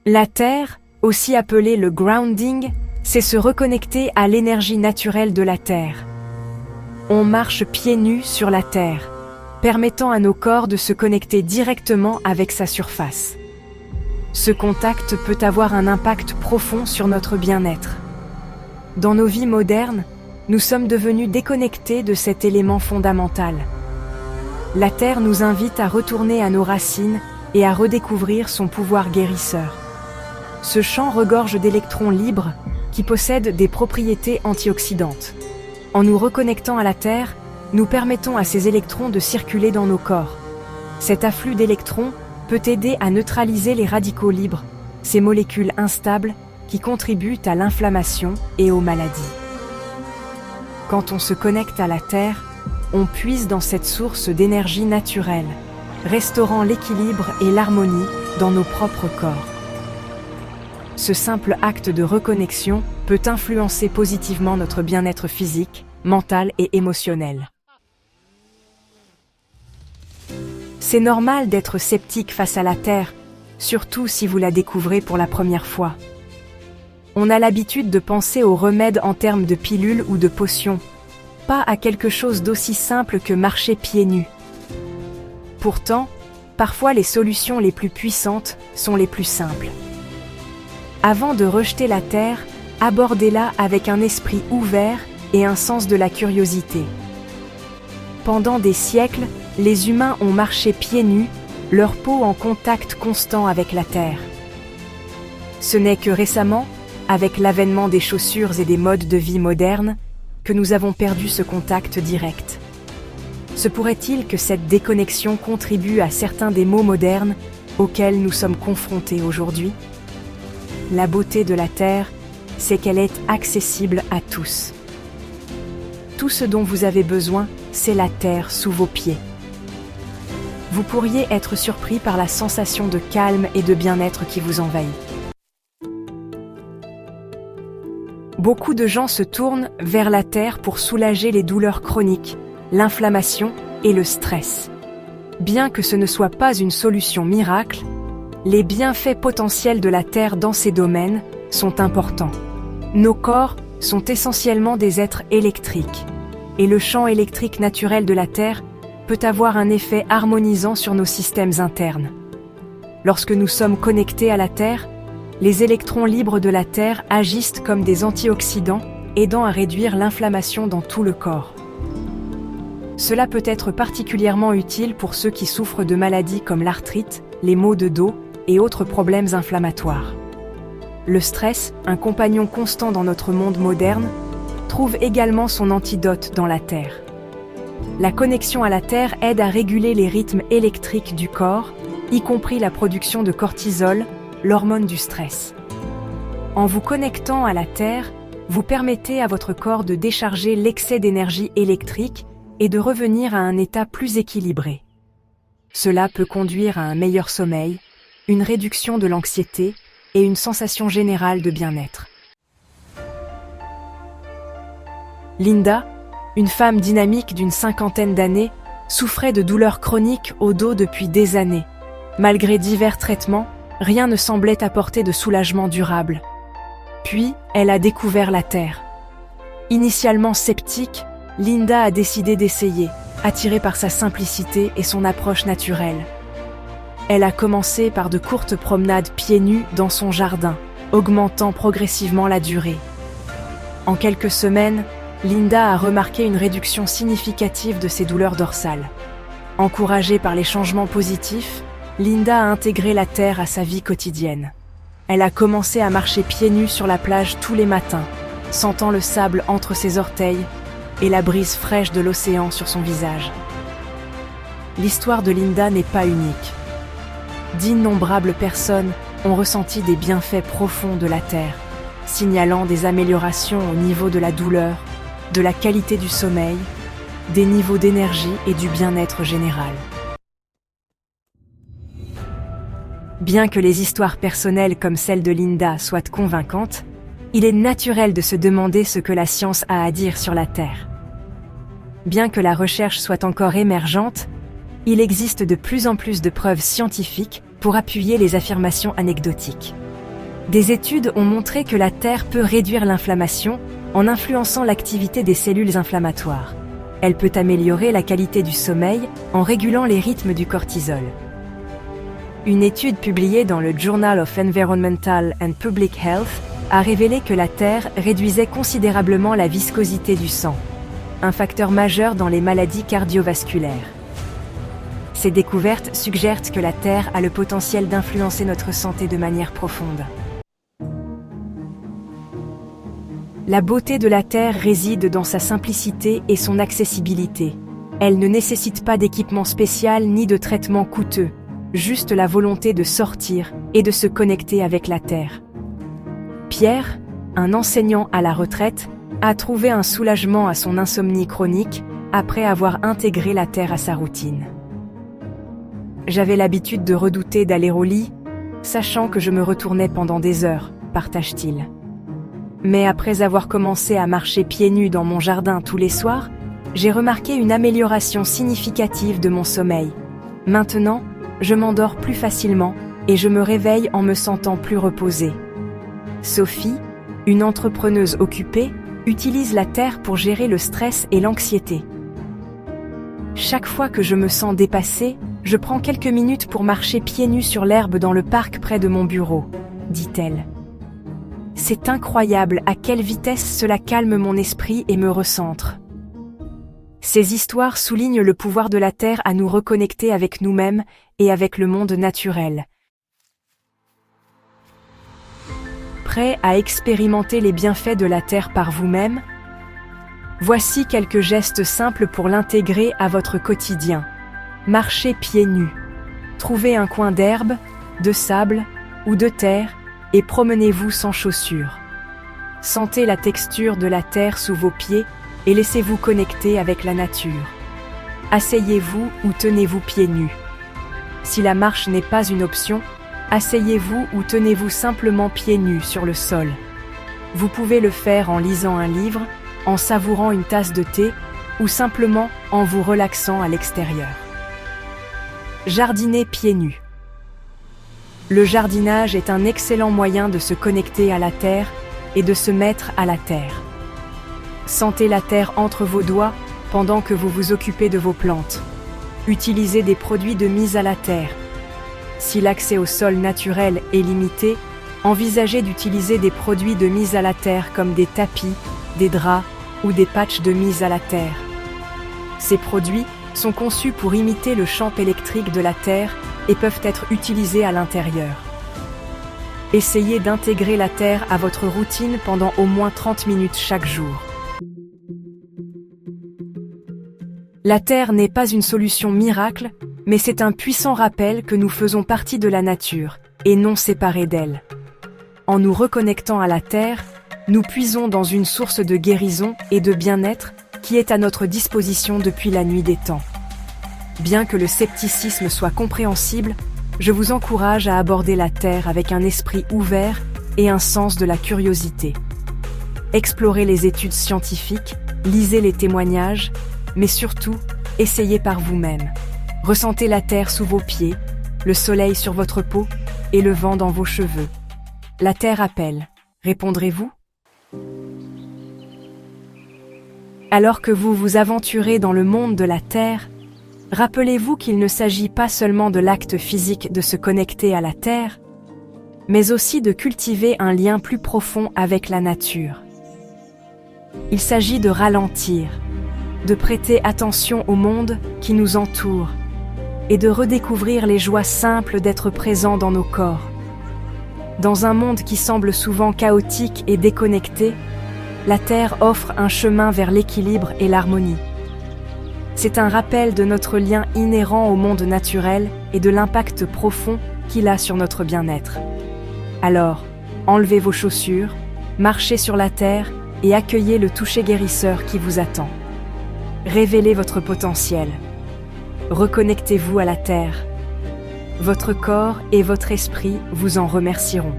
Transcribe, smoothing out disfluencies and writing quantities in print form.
La Terre, aussi appelée le grounding, c'est se reconnecter à l'énergie naturelle de la Terre. On marche pieds nus sur la Terre, permettant à nos corps de se connecter directement avec sa surface. Ce contact peut avoir un impact profond sur notre bien-être. Dans nos vies modernes, nous sommes devenus déconnectés de cet élément fondamental. La Terre nous invite à retourner à nos racines et à redécouvrir son pouvoir guérisseur. Ce champ regorge d'électrons libres qui possèdent des propriétés antioxydantes. En nous reconnectant à la Terre, nous permettons à ces électrons de circuler dans nos corps. Cet afflux d'électrons peut aider à neutraliser les radicaux libres, ces molécules instables qui contribuent à l'inflammation et aux maladies. Quand on se connecte à la Terre, on puise dans cette source d'énergie naturelle, restaurant l'équilibre et l'harmonie dans nos propres corps. Ce simple acte de reconnexion peut influencer positivement notre bien-être physique, mental et émotionnel. C'est normal d'être sceptique face à la Terre, surtout si vous la découvrez pour la première fois. On a l'habitude de penser aux remèdes en termes de pilules ou de potions, pas à quelque chose d'aussi simple que marcher pieds nus. Pourtant, parfois les solutions les plus puissantes sont les plus simples. Avant de rejeter la Terre, abordez-la avec un esprit ouvert et un sens de la curiosité. Pendant des siècles, les humains ont marché pieds nus, leur peau en contact constant avec la Terre. Ce n'est que récemment, avec l'avènement des chaussures et des modes de vie modernes, que nous avons perdu ce contact direct. Se pourrait-il que cette déconnexion contribue à certains des maux modernes auxquels nous sommes confrontés aujourd'hui ? La beauté de la Terre, c'est qu'elle est accessible à tous. Tout ce dont vous avez besoin, c'est la Terre sous vos pieds. Vous pourriez être surpris par la sensation de calme et de bien-être qui vous envahit. Beaucoup de gens se tournent vers la Terre pour soulager les douleurs chroniques, l'inflammation et le stress. Bien que ce ne soit pas une solution miracle, les bienfaits potentiels de la Terre dans ces domaines sont importants. Nos corps sont essentiellement des êtres électriques, et le champ électrique naturel de la Terre peut avoir un effet harmonisant sur nos systèmes internes. Lorsque nous sommes connectés à la Terre, les électrons libres de la Terre agissent comme des antioxydants, aidant à réduire l'inflammation dans tout le corps. Cela peut être particulièrement utile pour ceux qui souffrent de maladies comme l'arthrite, les maux de dos et autres problèmes inflammatoires. Le stress, un compagnon constant dans notre monde moderne, trouve également son antidote dans la Terre. La connexion à la Terre aide à réguler les rythmes électriques du corps, y compris la production de cortisol, l'hormone du stress. En vous connectant à la Terre, vous permettez à votre corps de décharger l'excès d'énergie électrique et de revenir à un état plus équilibré. Cela peut conduire à un meilleur sommeil, une réduction de l'anxiété et une sensation générale de bien-être. Linda, une femme dynamique d'une 50aine d'années, souffrait de douleurs chroniques au dos depuis des années. Malgré divers traitements, rien ne semblait apporter de soulagement durable. Puis, elle a découvert la Terre. Initialement sceptique, Linda a décidé d'essayer, attirée par sa simplicité et son approche naturelle. Elle a commencé par de courtes promenades pieds nus dans son jardin, augmentant progressivement la durée. En quelques semaines, Linda a remarqué une réduction significative de ses douleurs dorsales. Encouragée par les changements positifs, Linda a intégré la Terre à sa vie quotidienne. Elle a commencé à marcher pieds nus sur la plage tous les matins, sentant le sable entre ses orteils et la brise fraîche de l'océan sur son visage. L'histoire de Linda n'est pas unique. D'innombrables personnes ont ressenti des bienfaits profonds de la Terre, signalant des améliorations au niveau de la douleur, de la qualité du sommeil, des niveaux d'énergie et du bien-être général. Bien que les histoires personnelles comme celle de Linda soient convaincantes, il est naturel de se demander ce que la science a à dire sur la Terre. Bien que la recherche soit encore émergente, il existe de plus en plus de preuves scientifiques pour appuyer les affirmations anecdotiques. Des études ont montré que la terre peut réduire l'inflammation en influençant l'activité des cellules inflammatoires. Elle peut améliorer la qualité du sommeil en régulant les rythmes du cortisol. Une étude publiée dans le Journal of Environmental and Public Health a révélé que la terre réduisait considérablement la viscosité du sang, un facteur majeur dans les maladies cardiovasculaires. Ces découvertes suggèrent que la terre a le potentiel d'influencer notre santé de manière profonde. La beauté de la terre réside dans sa simplicité et son accessibilité. Elle ne nécessite pas d'équipement spécial ni de traitement coûteux, juste la volonté de sortir et de se connecter avec la terre. Pierre, un enseignant à la retraite, a trouvé un soulagement à son insomnie chronique après avoir intégré la terre à sa routine. J'avais l'habitude de redouter d'aller au lit, sachant que je me retournais pendant des heures, partage-t-il. Mais après avoir commencé à marcher pieds nus dans mon jardin tous les soirs, j'ai remarqué une amélioration significative de mon sommeil. Maintenant, je m'endors plus facilement et je me réveille en me sentant plus reposée. Sophie, une entrepreneuse occupée, utilise la terre pour gérer le stress et l'anxiété. Chaque fois que je me sens dépassée, je prends quelques minutes pour marcher pieds nus sur l'herbe dans le parc près de mon bureau, dit-elle. C'est incroyable à quelle vitesse cela calme mon esprit et me recentre. Ces histoires soulignent le pouvoir de la terre à nous reconnecter avec nous-mêmes et avec le monde naturel. Prêt à expérimenter les bienfaits de la terre par vous-même? Voici quelques gestes simples pour l'intégrer à votre quotidien. Marchez pieds nus. Trouvez un coin d'herbe, de sable ou de terre et promenez-vous sans chaussures. Sentez la texture de la terre sous vos pieds et laissez-vous connecter avec la nature. Asseyez-vous ou tenez-vous pieds nus. Si la marche n'est pas une option, asseyez-vous ou tenez-vous simplement pieds nus sur le sol. Vous pouvez le faire en lisant un livre, en savourant une tasse de thé ou simplement en vous relaxant à l'extérieur. Jardiner pieds nus. Le jardinage est un excellent moyen de se connecter à la terre et de se mettre à la terre. Sentez la terre entre vos doigts pendant que vous vous occupez de vos plantes. Utilisez des produits de mise à la terre. Si l'accès au sol naturel est limité, envisagez d'utiliser des produits de mise à la terre comme des tapis, des draps ou des patchs de mise à la terre. Ces produits sont conçus pour imiter le champ électrique de la terre et peuvent être utilisés à l'intérieur. Essayez d'intégrer la terre à votre routine pendant au moins 30 minutes chaque jour. La terre n'est pas une solution miracle, mais c'est un puissant rappel que nous faisons partie de la nature, et non séparés d'elle. En nous reconnectant à la terre, nous puisons dans une source de guérison et de bien-être qui est à notre disposition depuis la nuit des temps. Bien que le scepticisme soit compréhensible, je vous encourage à aborder la terre avec un esprit ouvert et un sens de la curiosité. Explorez les études scientifiques, lisez les témoignages, mais surtout, essayez par vous-même. Ressentez la terre sous vos pieds, le soleil sur votre peau et le vent dans vos cheveux. La terre appelle. Répondrez-vous? Alors que vous vous aventurez dans le monde de la terre, rappelez-vous qu'il ne s'agit pas seulement de l'acte physique de se connecter à la terre, mais aussi de cultiver un lien plus profond avec la nature. Il s'agit de ralentir, de prêter attention au monde qui nous entoure et de redécouvrir les joies simples d'être présent dans nos corps. Dans un monde qui semble souvent chaotique et déconnecté, la Terre offre un chemin vers l'équilibre et l'harmonie. C'est un rappel de notre lien inhérent au monde naturel et de l'impact profond qu'il a sur notre bien-être. Alors, enlevez vos chaussures, marchez sur la terre et accueillez le toucher guérisseur qui vous attend. Révélez votre potentiel. Reconnectez-vous à la terre. Votre corps et votre esprit vous en remercieront.